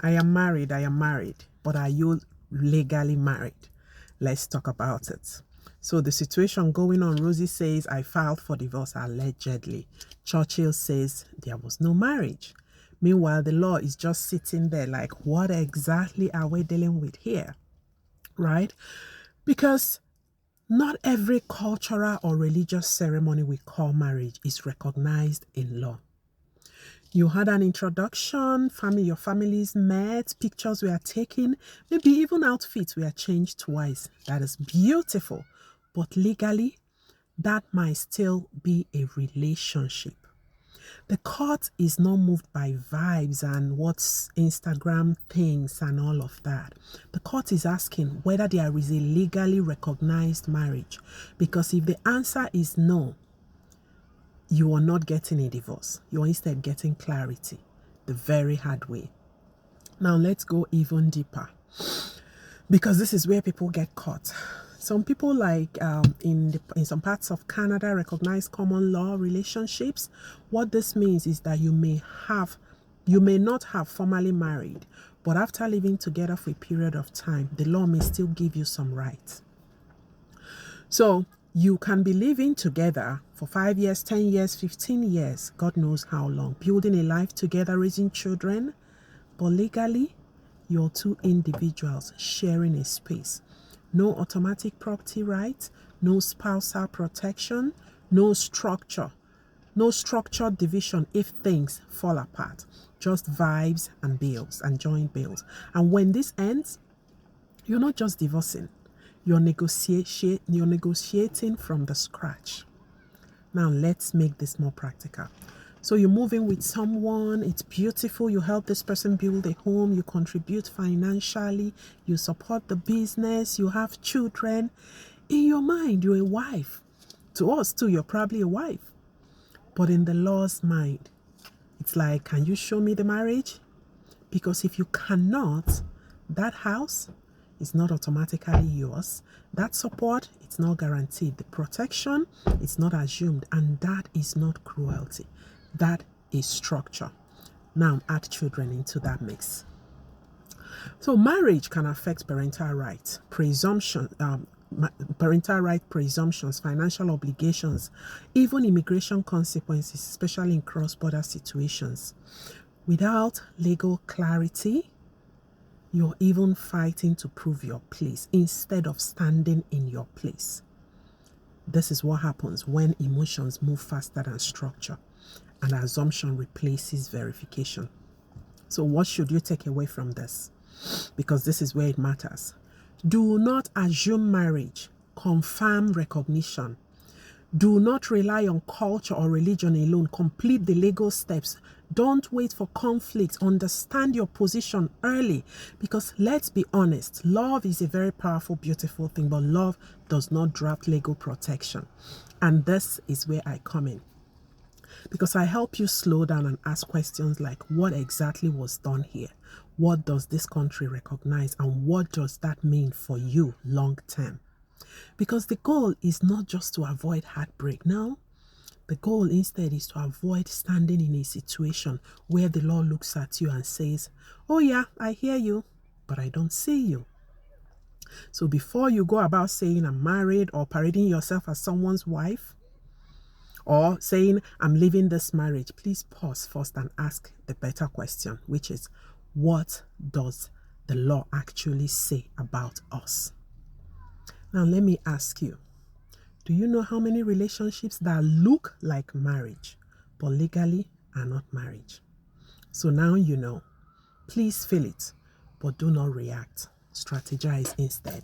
I am married, but are you legally married? Let's talk about it. So the situation going on, Rosie says, I filed for divorce allegedly. Churchill says there was no marriage. Meanwhile, the law is just sitting there like, what exactly are we dealing with here? Right? Because not every cultural or religious ceremony we call marriage is recognized in law. You had an introduction, your families met, pictures were taken, maybe even outfits were changed twice. That is beautiful. But legally, that might still be a relationship. The court is not moved by vibes and what's Instagram things and all of that. The court is asking whether there is a legally recognized marriage. Because if the answer is no, you are not getting a divorce. You are instead getting clarity the very hard way. Now let's go even deeper, because this is where people get caught. Some people, like in some parts of Canada, recognize common law relationships. What this means is that you may not have formally married, but after living together for a period of time, the law may still give you some rights. So you can be living together for 5 years, 10 years, 15 years, God knows how long, building a life together, raising children, but legally, you're two individuals sharing a space. No automatic property rights, no spousal protection, no structured division if things fall apart. Just vibes and bills and joint bills. And when this ends, you're not just divorcing, you're negotiating from the scratch. Now let's make this more practical. So you move in with someone, it's beautiful, you help this person build a home, you contribute financially, you support the business, you have children. In your mind, you're a wife. To us too, you're probably a wife. But in the law's mind, it's like, can you show me the marriage? Because if you cannot, that house is not automatically yours. That support, it's not guaranteed. The protection, it's not assumed. And that is not cruelty. That is structure. Now add children into that mix. So marriage can affect parental rights, presumptions, financial obligations, even immigration consequences, especially in cross-border situations. Without legal clarity, you're even fighting to prove your place instead of standing in your place. This is what happens when emotions move faster than structure and assumption replaces verification. So what should you take away from this? Because this is where it matters. Do not assume marriage. Confirm recognition. Do not rely on culture or religion alone. Complete the legal steps. Don't wait for conflict. Understand your position early. Because let's be honest, love is a very powerful, beautiful thing, but love does not draft legal protection. And this is where I come in. Because I help you slow down and ask questions like, what exactly was done here? What does this country recognize? And what does that mean for you long term? Because the goal is not just to avoid heartbreak. No, the goal instead is to avoid standing in a situation where the law looks at you and says, oh yeah, I hear you, but I don't see you. So before you go about saying I'm married or parading yourself as someone's wife, or saying I'm leaving this marriage, please pause first and ask the better question, which is, what does the law actually say about us? Now let me ask you, do you know how many relationships that look like marriage but legally are not marriage? So now you know. Please feel it, but do not react. Strategize instead.